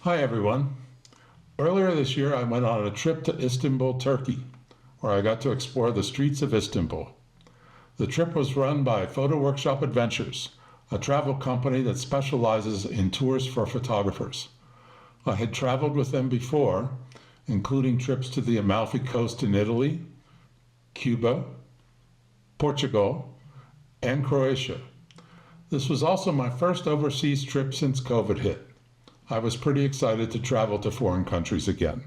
Hi everyone. Earlier this year I went on a trip to Istanbul, Turkey, where I got to explore the streets of Istanbul. The trip was run by Photo Workshop Adventures, a travel company that specializes in tours for photographers. I had traveled with them before, including trips to the Amalfi Coast in Italy, Cuba, Portugal, and Croatia. This was also my first overseas trip since COVID hit. I was pretty excited to travel to foreign countries again.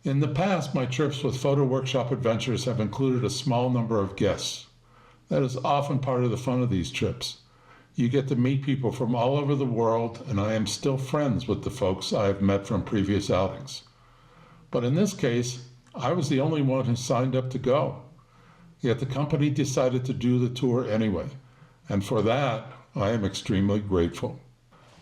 In the past, my trips with Photo Workshop Adventures have included a small number of guests. That is often part of the fun of these trips. You get to meet people from all over the world, and I am still friends with the folks I have met from previous outings. But in this case, I was the only one who signed up to go. Yet the company decided to do the tour anyway, and for that, I am extremely grateful.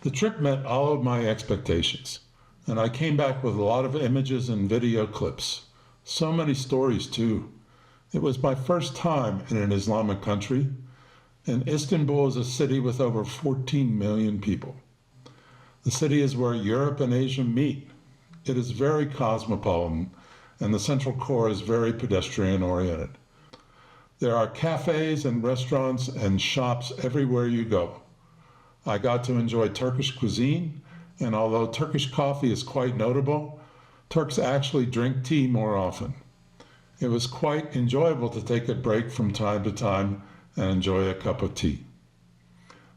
The trip met all of my expectations, and I came back with a lot of images and video clips. So many stories too. It was my first time in an Islamic country, and Istanbul is a city with over 14 million people. The city is where Europe and Asia meet. It is very cosmopolitan, and the central core is very pedestrian oriented. There are cafes and restaurants and shops everywhere you go. I got to enjoy Turkish cuisine, and although Turkish coffee is quite notable, Turks actually drink tea more often. It was quite enjoyable to take a break from time to time and enjoy a cup of tea.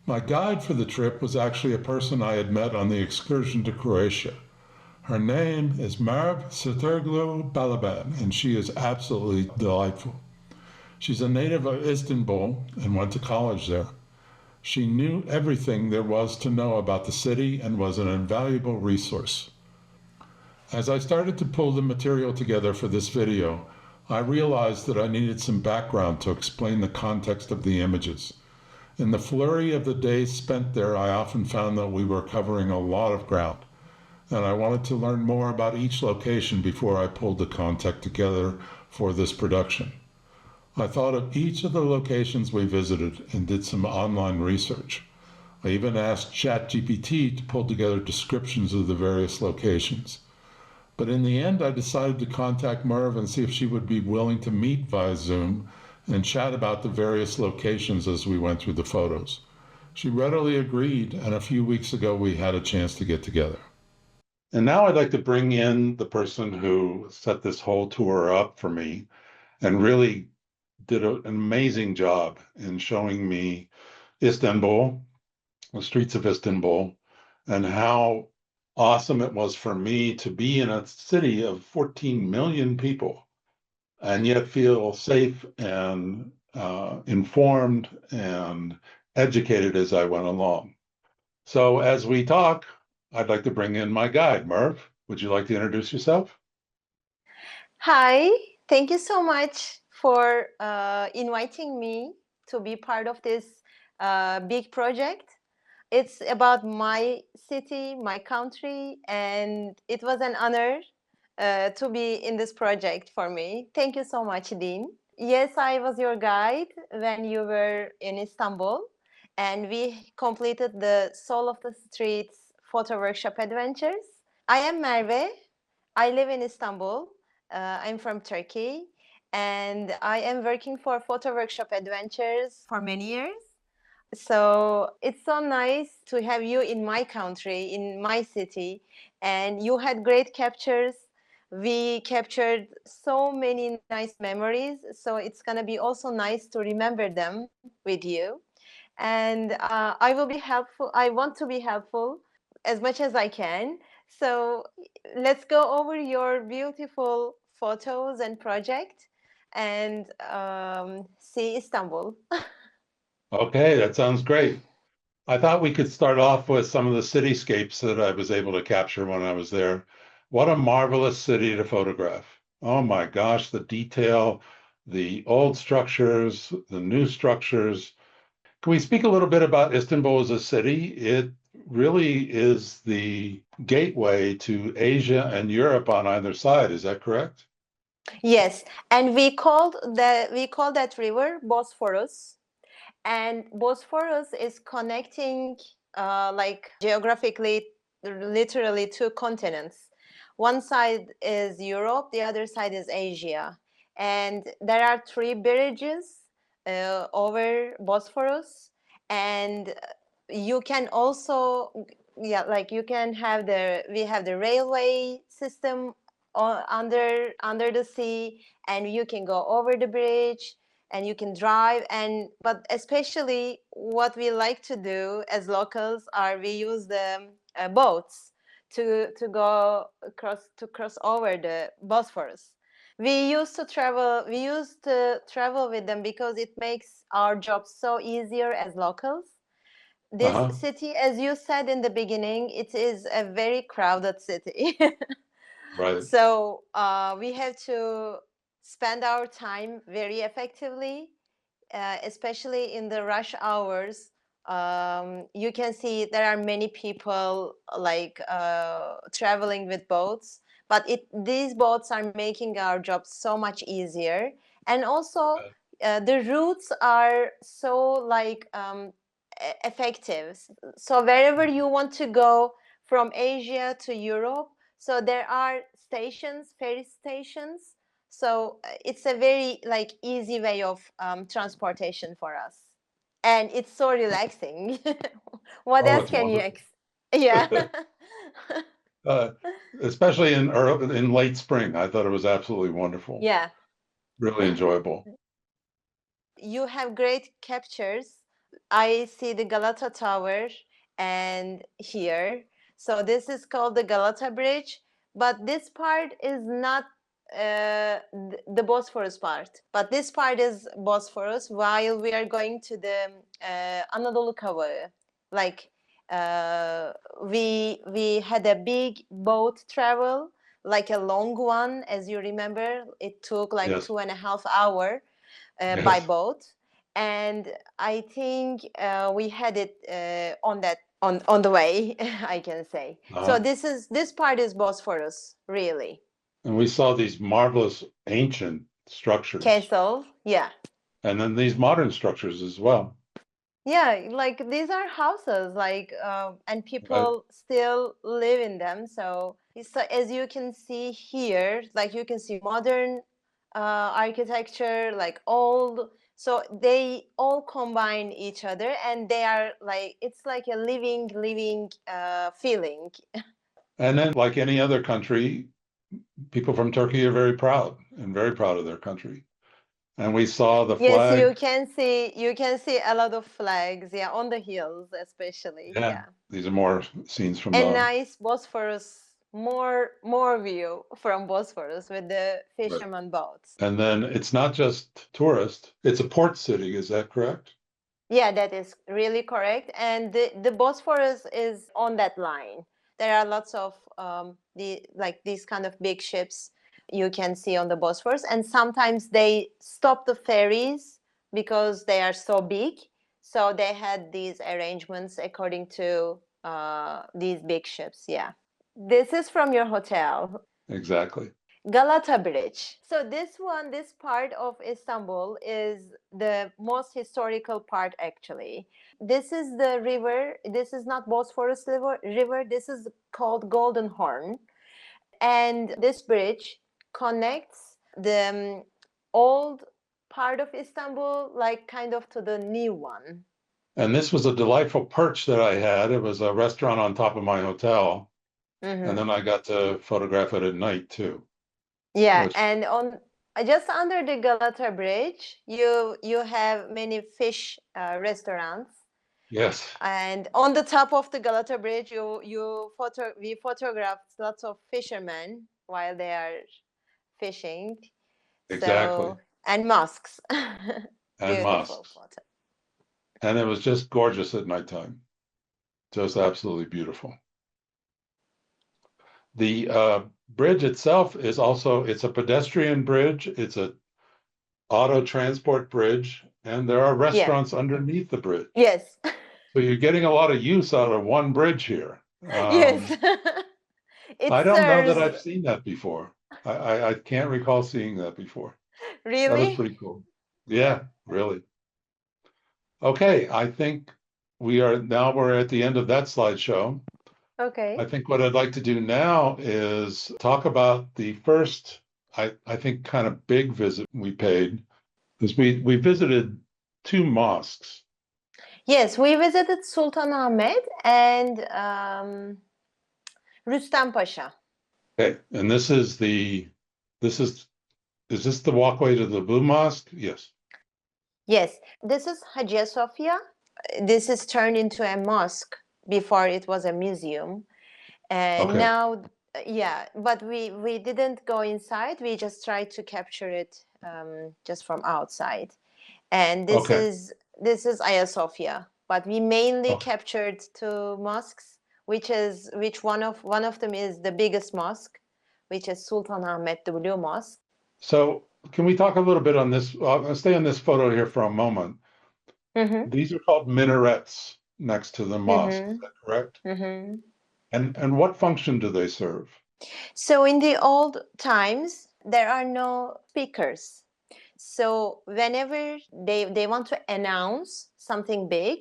My guide for the trip was actually a person I had met on the excursion to Croatia. Her name is Merve Sertoğlu Balaban, and she is absolutely delightful. She's a native of Istanbul and went to college there. She knew everything there was to know about the city and was an invaluable resource. As I started to pull the material together for this video, I realized that I needed some background to explain the context of the images. In the flurry of the days spent there, I often found that we were covering a lot of ground, and I wanted to learn more about each location before I pulled the content together for this production. I thought of each of the locations we visited and did some online research. I even asked ChatGPT to pull together descriptions of the various locations. But in the end, I decided to contact Merve and see if she would be willing to meet via Zoom and chat about the various locations as we went through the photos. She readily agreed, and a few weeks ago we had a chance to get together. And now I'd like to bring in the person who set this whole tour up for me and really did an amazing job in showing me Istanbul, the streets of Istanbul, and how awesome it was for me to be in a city of 14 million people and yet feel safe and informed and educated as I went along. So as we talk, I'd like to bring in my guide, Merve. Would you like to introduce yourself? Hi, thank you so much for inviting me to be part of this big project. It's about my city, my country, and it was an honor to be in this project for me. Thank you so much, Dean. Yes, I was your guide when you were in Istanbul, and we completed the Soul of the Streets photo workshop adventures. I am Merve. I live in Istanbul. I'm from Turkey, and I am working for Photo Workshop Adventures for many years. So it's so nice to have you in my country, in my city, and you had great captures. We captured so many nice memories, so it's gonna be also nice to remember them with you. And I will be helpful. I want to be helpful as much as I can. So let's go over your beautiful photos and project and see Istanbul. Okay, that sounds great. I thought we could start off with some of the cityscapes that I was able to capture when I was there. What a marvelous city to photograph. Oh my gosh, the detail, the old structures, the new structures. Can we speak a little bit about Istanbul as a city? It really is the gateway to Asia and Europe on either side. Is that correct? Yes, and we call that river Bosphorus, and Bosphorus is connecting like geographically literally two continents. One side is Europe, the other side is Asia. And there are three bridges over Bosphorus. And you can also, yeah, like you can have we have the railway system under the sea, and you can go over the bridge and you can drive. And but especially what we like to do as locals are we use the boats to go cross over the Bosphorus. We used to travel with them because it makes our job so easier as locals. This Uh-huh. city, as you said in the beginning, it is a very crowded city. Right. So we have to spend our time very effectively, especially in the rush hours. You can see there are many people like traveling with boats, but these boats are making our job so much easier. And also, the routes are so like effective. So wherever you want to go from Asia to Europe, so there are stations, ferry stations. So it's a very like easy way of transportation for us, and it's so relaxing. What Oh, else it's can you wonderful. yeah. uh, Especially in late spring. I thought it was absolutely wonderful. Yeah, Really enjoyable. you have great captures. I see the Galata Tower and here. So this is called the Galata Bridge, but this part is not the Bosphorus part. But this part is Bosphorus while we are going to the Anadolu Kavağı. Like we had a big boat travel, like a long one, as you remember. It took like Yes. 2.5 hours by Yes. boat, and I think we had it on that on the way. I can say so. Uh-huh. This part is Bosphorus, really. And we saw these marvelous ancient structures, Castle, yeah. and then these modern structures as well. Yeah, like these are houses, like, and Right. people still live in them. So as you can see here, like you can see modern architecture, like old. So they all combine each other, and they are like it's like a living feeling. And then, like any other country, people from Turkey are very proud of their country. And we saw the Yes, flag. you can see a lot of flags, yeah, on the hills especially, Yeah, yeah. these are more scenes from And the. nice Bosphorus, more view from Bosphorus with the Right. fisherman boats. And then it's not just tourist, it's a port city, is that correct? Yeah, that is really correct. And the Bosphorus is on that line. There are lots of these kind of big ships you can see on the Bosphorus, and sometimes they stop the ferries because they are so big. So they had these arrangements according to these big ships. Yeah. This is from your hotel. Exactly. Galata Bridge. So this part of Istanbul is the most historical part actually. This is the river. This is not Bosphorus river. This is called Golden Horn. And this bridge connects the old part of Istanbul, like kind of to the new one. And this was a delightful perch that I had. It was a restaurant on top of my hotel. And Hmm. then I got to photograph it at night too, Yeah, which, and on just under the Galata Bridge, you have many fish restaurants. yes, And on the top of the Galata Bridge, we photographed lots of fishermen while they are fishing. exactly. So and mosques, And beautiful mosques. photo. And it was just gorgeous at nighttime. Just absolutely beautiful. The bridge itself is also, it's a pedestrian bridge. It's a auto transport bridge, and there are Yeah. restaurants underneath the bridge. Yes. So you're getting a lot of use out of one bridge here. Yes. It I don't know that serves I've seen that before. I can't recall seeing that before. That was really. pretty cool. Yeah, really. Okay, I think we're at the end of that slideshow. Okay. I think what I'd like to do now is talk about the first, I think, kind of big visit we paid, because we visited two mosques. Yes, we visited Sultan Ahmed and Rüstem Pasha. Okay, and this is this the walkway to the Blue Mosque? Yes. Yes, this is Hagia Sophia. This is turned into a mosque. Before it was a museum. And Okay. now, yeah, but we didn't go inside. We just tried to capture it just from outside. And Okay. this is Hagia Sophia. But we mainly Okay. captured two mosques, which one of them is the biggest mosque, which is Sultan Ahmed, the Blue Mosque. So can we talk a little bit on this? I'll stay on this photo here for a moment. Mm-hmm. These are called minarets next to the mosque. Is Mm-hmm. that correct? Mm-hmm. And what function do they serve? So in the old times, there are no speakers. So whenever they want to announce something big,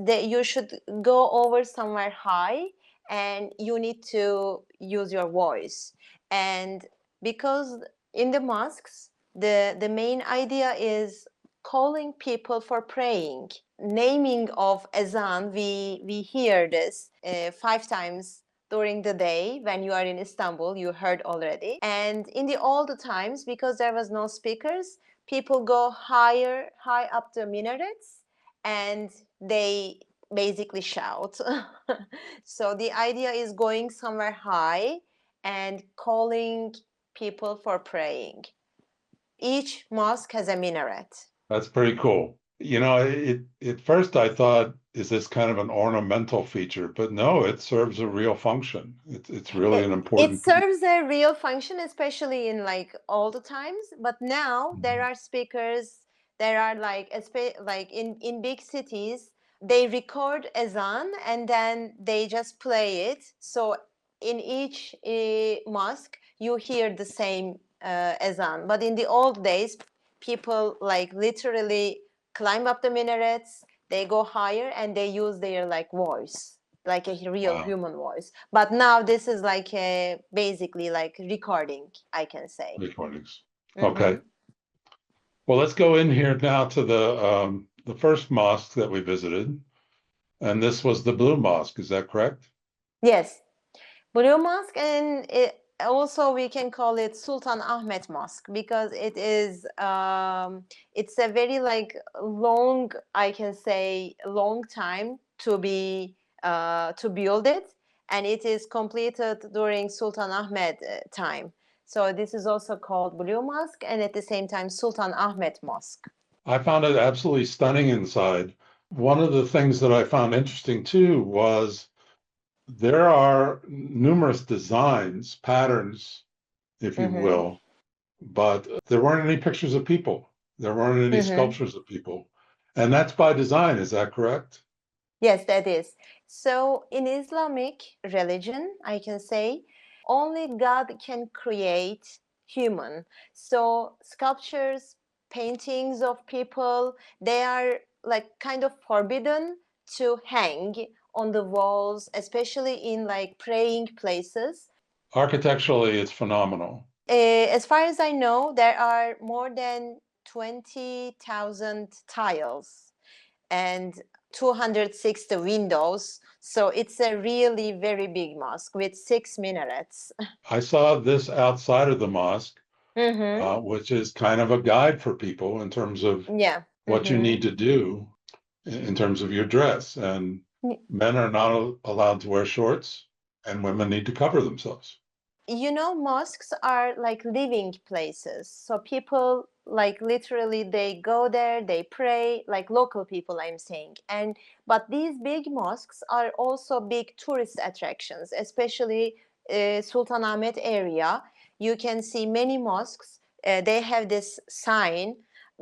you should go over somewhere high and you need to use your voice. And because in the mosques, the main idea is calling people for praying. Naming of azan, we hear this 5 times during the day. When you are in Istanbul, you heard already. And in the old times, because there was no speakers, people go high up the minarets, and they basically shout. So the idea is going somewhere high and calling people for praying. Each mosque has a minaret. That's pretty cool. You know, at first I thought, is this kind of an ornamental feature? But no, it serves a real function. It's really an It important piece. serves a real function, especially in like all the times. But now there Mhm. are speakers. There are like in big cities, they record azan and then they just play it. So in each mosque, you hear the same azan. But in the old days, people like literally climb up the minarets. They go higher and they use their like voice, like a real Wow, human voice. But now this is like a basically like recording, I can say. recordings. Mm-hmm. Okay. Well, let's go in here now to the first mosque that we visited, and this was the Blue Mosque. Is that correct? Yes, Blue Mosque, and also we can call it Sultan Ahmed Mosque because it's a very like long, I can say, long time to build it, and it is completed during Sultan Ahmed time. So this is also called Blue Mosque, and at the same time Sultan Ahmed Mosque. I found it absolutely stunning inside. One of the things that I found interesting too was there are numerous designs, patterns, if you Mm-hmm. will, but there weren't any pictures of people. There weren't any Mm-hmm. sculptures of people. And that's by design, is that correct? Yes, that is. So in Islamic religion, I can say only God can create human. So sculptures, paintings of people, they are like kind of forbidden to hang on the walls, especially in like praying places. Architecturally, it's phenomenal. As far as I know, there are more than 20,000 tiles and 260 windows. So it's a really very big mosque with 6 minarets. I saw this outside of the mosque, Mm-hmm. which is kind of a guide for people in terms of Yeah. what you Mm-hmm. need to do in terms of your dress. And men are not allowed to wear shorts, and women need to cover themselves. You know, mosques are like living places. So people like literally they go there, they pray, like local people, I'm saying. And but these big mosques are also big tourist attractions, especially Sultanahmet area. You can see many mosques. They have this sign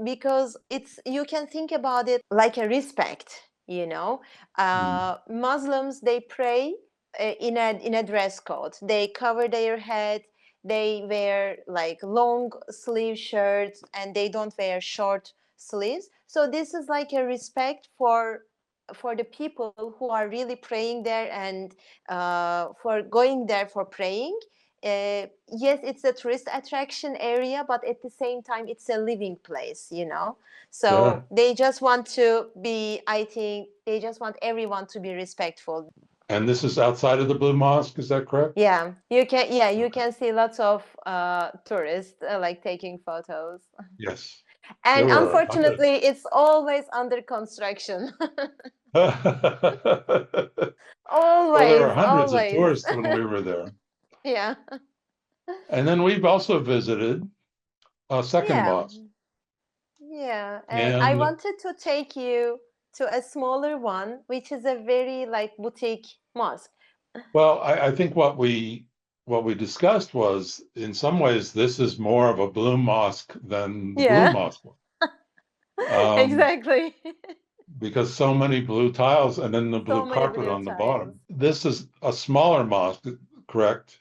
because it's you can think about it like a respect, you know. Mm. Muslims, they pray in a dress code. They cover their head. They wear like long sleeve shirts, and they don't wear short sleeves. So this is like a respect for for the people who are really praying there and for going there for praying. Yes, it's a tourist attraction area, but at the same time, it's a living place, you know. So Sure. they just want to be, I think, they just want everyone to be respectful. And this is outside of the Blue Mosque, is that correct? Yeah, you can see lots of tourists like taking photos. Yes. There And were hundreds. unfortunately, it's always under construction. Well, there were Always, hundreds of always. tourists when we were there. Yeah. And then we've also visited a second Yeah. mosque. Yeah. And I And wanted to take you to a smaller one, which is a very like boutique mosque. well, I think what we discussed was in some ways this is more of a blue mosque than the blue Yeah. mosque was. Um, Exactly. because so many blue tiles and then the So blue many carpet blue on the tiles. bottom. This is a smaller mosque, correct?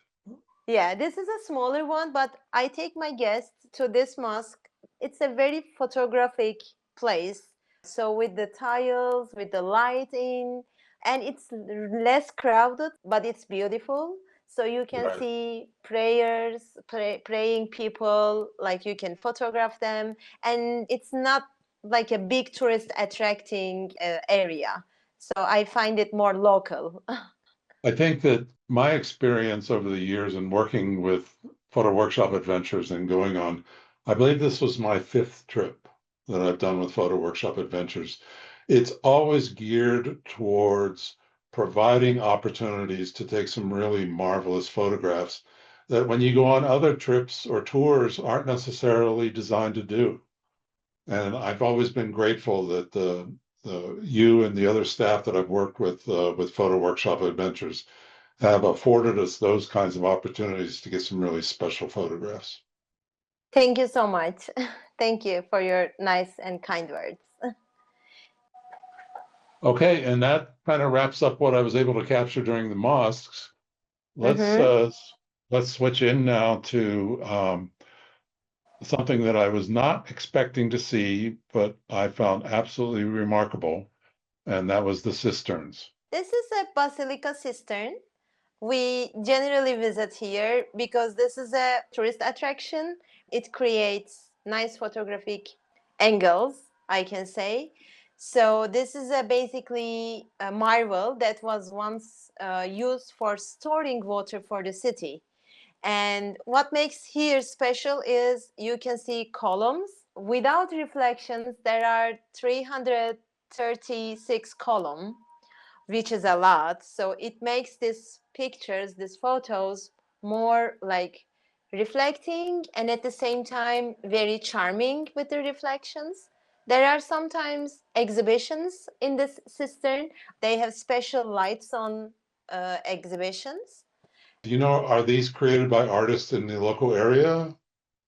Yeah, this is a smaller one, but I take my guests to this mosque. It's a very photographic place. So with the tiles, with the lighting, and it's less crowded, but it's beautiful. So you can Right. see prayers, praying people, like you can photograph them, and it's not like a big tourist attracting area. So I find it more local. I think that my experience over the years in working with photo workshop adventures and going on, I believe this was my fifth trip that I've done with photo workshop adventures. It's always geared towards providing opportunities to take some really marvelous photographs that when you go on other trips or tours aren't necessarily designed to do. And I've always been grateful that you and the other staff that I've worked with Photo Workshop Adventures have afforded us those kinds of opportunities to get some really special photographs. Thank you so much. Thank you for your nice and kind words. Okay, and that kind of wraps up what I was able to capture during the mosques. Let's Mm-hmm. uh, let's switch in now to something that I was not expecting to see, but I found absolutely remarkable, and that was the cisterns. This is a Basilica Cistern. We generally visit here because this is a tourist attraction. It creates nice photographic angles, I can say. So this is basically a marvel that was once used for storing water for the city. And what makes here special is you can see columns without reflections. There are 336 columns, which is a lot. So it makes these pictures, these photos, more like reflecting and at the same time very charming with the reflections. There are sometimes exhibitions in this cistern. They have special lights on exhibitions. Do you know, are these created by artists in the local area?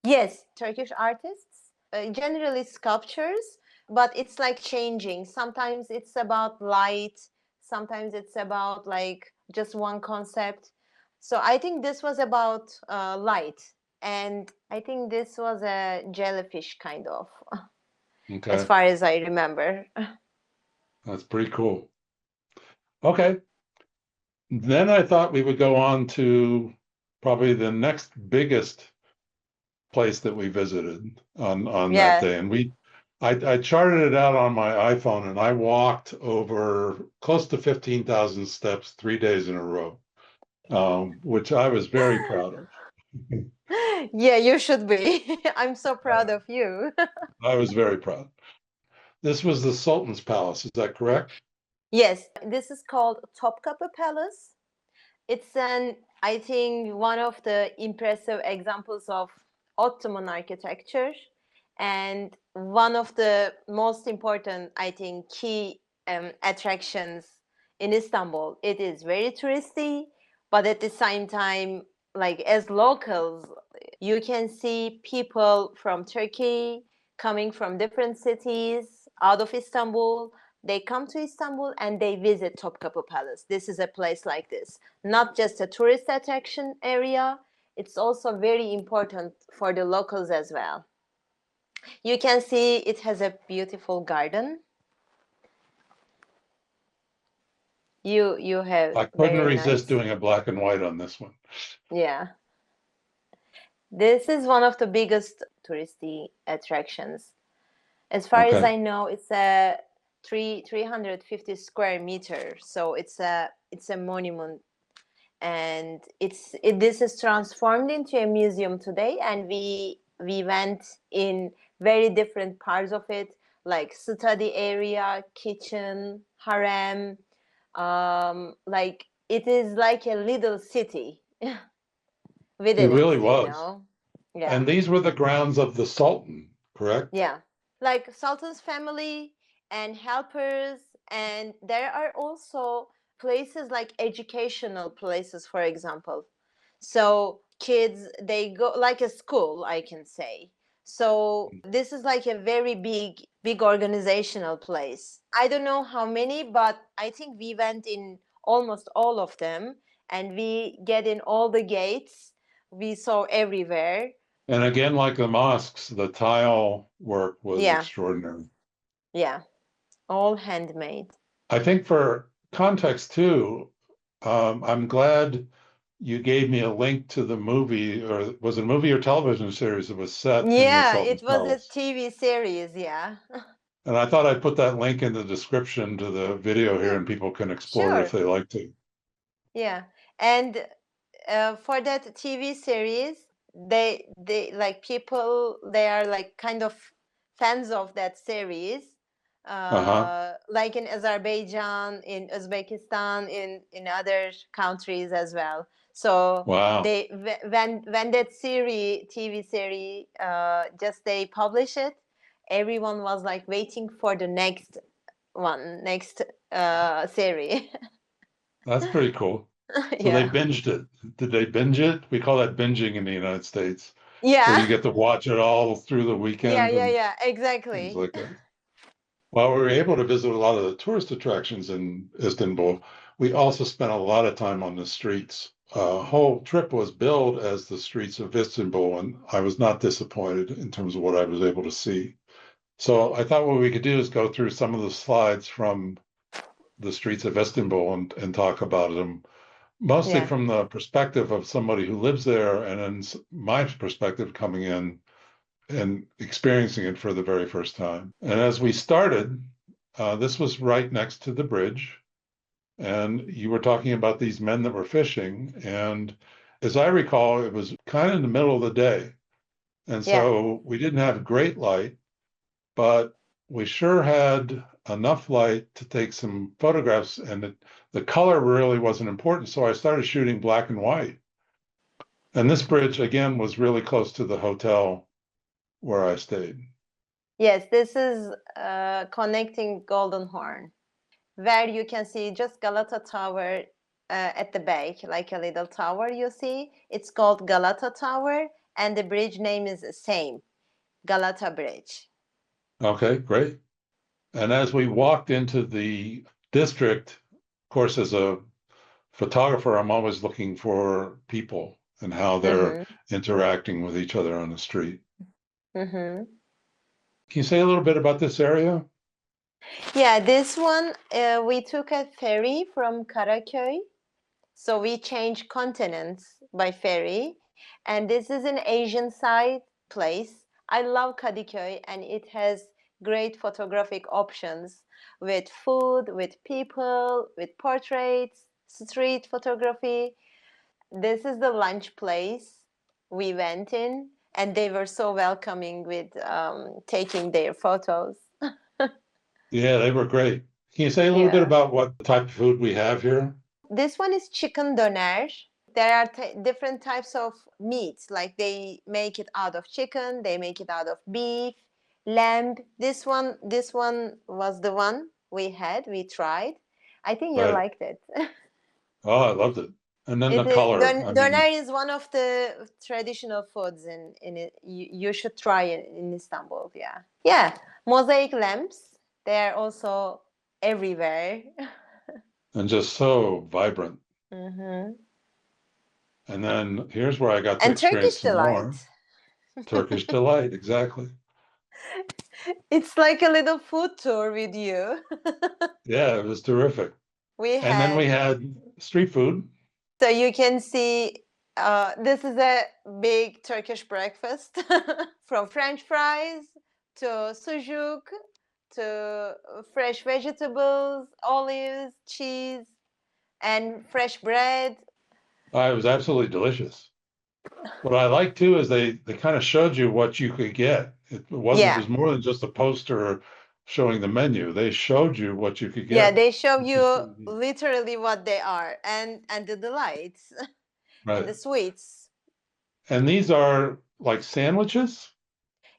Yes, Turkish artists, generally sculptures, but it's like changing. Sometimes it's about light, sometimes it's about like just one concept. So I think this was about light, and I think this was a jellyfish kind of, as Okay, far as I remember. that's pretty cool. Okay, then I thought we would go on to probably the next biggest place that we visited on that Yeah. day. And I charted it out on my iPhone and I walked over close to 15,000 steps 3 days in a row, which I was very proud of. Yeah, you should be. I'm so proud of you. I was very proud. This was the Sultan's Palace, is that correct? Yes, this is called Topkapi Palace. It's I think, one of the impressive examples of Ottoman architecture and one of the most important, I think, key attractions in Istanbul. It is very touristy, but at the same time, like as locals, you can see people from Turkey coming from different cities out of Istanbul. They come to Istanbul and they visit Topkapi Palace. This is a place like this, not just a tourist attraction area. It's also very important for the locals as well. You can see it has a beautiful garden. You have I couldn't very resist nice. doing a black and white on this one. Yeah. This is one of the biggest touristy attractions. As far as Okay. I know, it's a 350 square meter. So it's a monument, and this is transformed into a museum today. And we went in very different parts of it, like study area, kitchen, harem. Like it is like a little city It within it, really you was. know. Yeah. And these were the grounds of the Sultan, correct? Yeah, like Sultan's family and helpers, and there are also places like educational places, for example. So kids, they go like a school, I can say. So this is like a very big organizational place. I don't know how many, but I think we went in almost all of them, and we get in all the gates. We saw everywhere. And again, like the mosques, the tile work was Yeah. extraordinary. Yeah, all handmade. I think for context too, I'm glad you gave me a link to the movie, or was it a movie or television series that was set in the Yeah, Sultan's it was a palace? TV series. Yeah. And I thought I'd put that link in the description to the video here Yeah, and people can explore it if sure. they like to. Yeah. And for that TV series, they like people, they are like kind of fans of that series. Uh-huh. Like in Azerbaijan, in Uzbekistan, in other countries as well. So Wow. when that TV series, just they publish it, everyone was like waiting for the next series. That's pretty cool. So they Yeah. binged it. Did they binge it? We call that binging in the United States, where Yeah. you get to watch it all through the Yeah, weekend yeah, and yeah, things exactly. like that. While we were able to visit a lot of the tourist attractions in Istanbul, we also spent a lot of time on the streets. Whole trip was billed as the Streets of Istanbul, and I was not disappointed in terms of what I was able to see. So I thought what we could do is go through some of the slides from the Streets of Istanbul and talk about them, mostly Yeah, from the perspective of somebody who lives there, and then my perspective coming in and experiencing it for the very first time. And as we started, this was right next to the bridge. And you were talking about these men that were fishing. And as I recall, it was kind of in the middle of the day. And yeah. so we didn't have great light, but we sure had enough light to take some photographs. And the color really wasn't important. So I started shooting black and white. And this bridge, again, was really close to the hotel where I stayed. Yes, this is connecting Golden Horn, where you can see just Galata Tower at the back, like a little tower you see. It's called Galata Tower, and the bridge name is the same, Galata Bridge. Okay, great. And as we walked into the district, of course, as a photographer, I'm always looking for people and how they're Mm-hmm. interacting with each other on the street. Mm-hmm. Can you say a little bit about this area? Yeah, this one we took a ferry from Karaköy. So we changed continents by ferry, and this is an Asian side place. I love Kadıköy, and it has great photographic options with food, with people, with portraits, street photography. This is the lunch place we went in, and they were so welcoming with taking their photos. Yeah, they were great. Can you say a little bit Yeah. about what type of food we have here? This one is chicken doner. There are different types of meats, like they make it out of chicken, they make it out of beef, lamb. This one was the one we tried. I think you Right. liked it. Oh, I loved it. And then the It is, color. I doner mean, is one of the traditional foods in it. You should try it in Istanbul. Yeah, yeah. Mosaic lamps. They are also everywhere. and just so vibrant. Hmm. And then here's where I got to And Turkish experience some delight. more Turkish delight. Exactly. It's like a little food tour with you. Yeah, it was terrific. We And then we had, had street food. so you can see, this is a big Turkish breakfast from French fries to sucuk to fresh vegetables, olives, cheese, and fresh bread. It was absolutely delicious. What I like too is they kind of showed you what you could get. It Yeah, was more than just a poster showing the menu. They showed you what you could yeah, get, they show which was you pretty neat. literally what they are and the delights and Right. the sweets. And these are like sandwiches.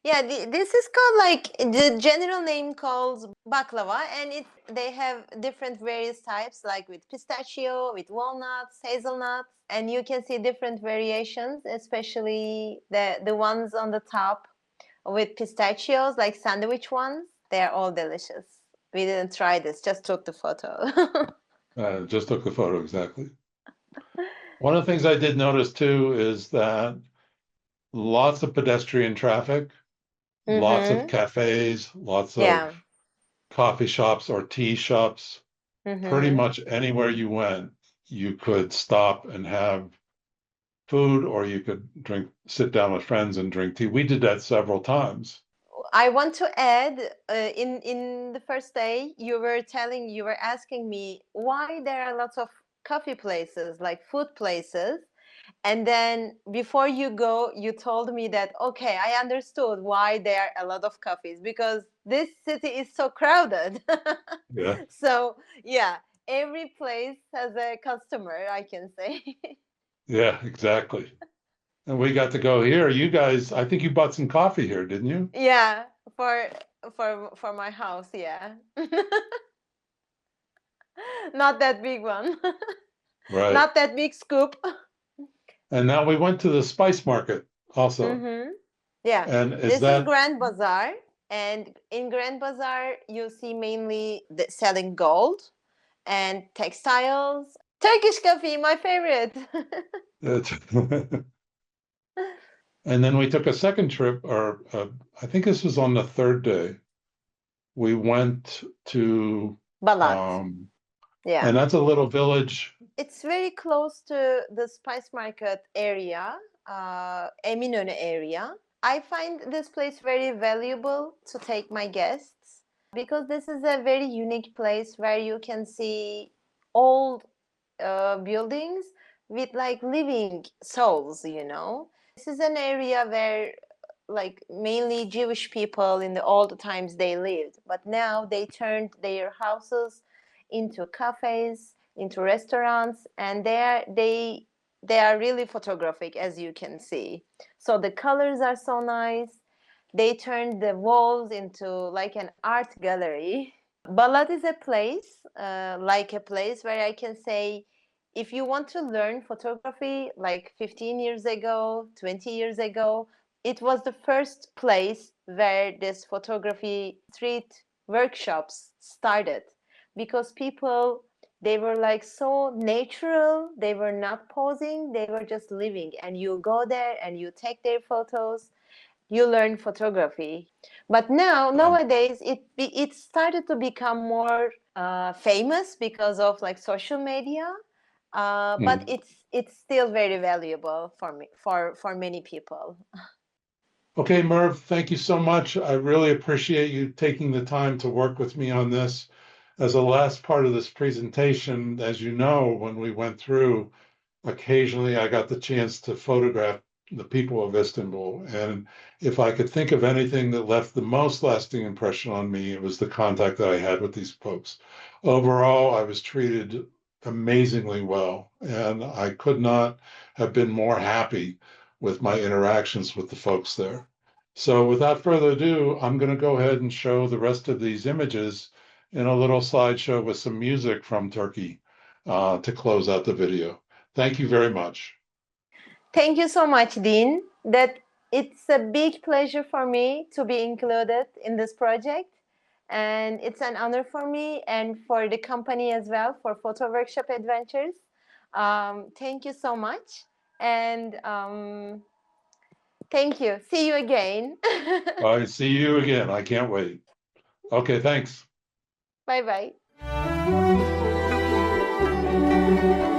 Yeah, this is called, like, the general name calls baklava, and they have different various types, like with pistachio, with walnuts, hazelnuts, and you can see different variations, especially the ones on the top with pistachios, like sandwich ones. They're all delicious. We didn't try this, just took the photo. Just took the photo exactly. One of the things I did notice too is that lots of pedestrian traffic, lots of Mm-hmm. cafes, lots of Yeah. coffee shops or tea shops. Pretty Mm-hmm. much anywhere you went, you could stop and have food, or you could sit down with friends and drink tea. We did that several times. I want to add, in the first day, you were asking me why there are lots of coffee places, like food places, and then before you go, you told me that, okay, I understood why there are a lot of coffees, because this city is so crowded. Yeah, So yeah, every place has a customer, I can say. yeah, exactly. And we got to go here. You guys, I think you bought some coffee here, didn't you? Yeah, for for my house, yeah. Not that big one. Right. Not that big scoop. And now we went to the spice market also. Mm-hmm. Yeah, And is this is that, Grand Bazaar, and in Grand Bazaar you see mainly selling gold and textiles. Turkish coffee, my favorite. it's and then we took a second trip, or I think this was on the third day. We went to, Balat. um, Yeah. and that's a little village. It's very close to the spice market area, Eminönü area. I find this place very valuable to take my guests, because this is a very unique place where you can see old buildings with, like, living souls, you know. This is an area where, like, mainly Jewish people in the old times they lived, but now they turned their houses into cafes, into restaurants, and they are really photographic, as you can see. So the colors are so nice. They turned the walls into like an art gallery. Balat is a place, like a place where I can say, if you want to learn photography, like 15 years ago, 20 years ago, it was the first place where this photography street workshops started, because people, they were like so natural, they were not posing, they were just living, and you go there and you take their photos, you learn photography. But nowadays it started to become more famous because of, like, social media, but Hmm. it's still very valuable for me, for many people. Okay, Merv, thank you so much. I really appreciate you taking the time to work with me on this. As a last part of this presentation, as you know, when we went through, occasionally I got the chance to photograph the people of Istanbul. And if I could think of anything that left the most lasting impression on me, it was the contact that I had with these folks. Overall, I was treated amazingly well, and I could not have been more happy with my interactions with the folks there. So without further ado, I'm going to go ahead and show the rest of these images in a little slideshow with some music from Turkey to close out the video. Thank you very much. Thank you so much, Dean. That it's a big pleasure for me to be included in this project, and it's an honor for me and for the company as well, for Photo Workshop Adventures. Thank you so much, and thank you. See you again. I see you again. I can't wait. Okay, thanks. Bye bye. you.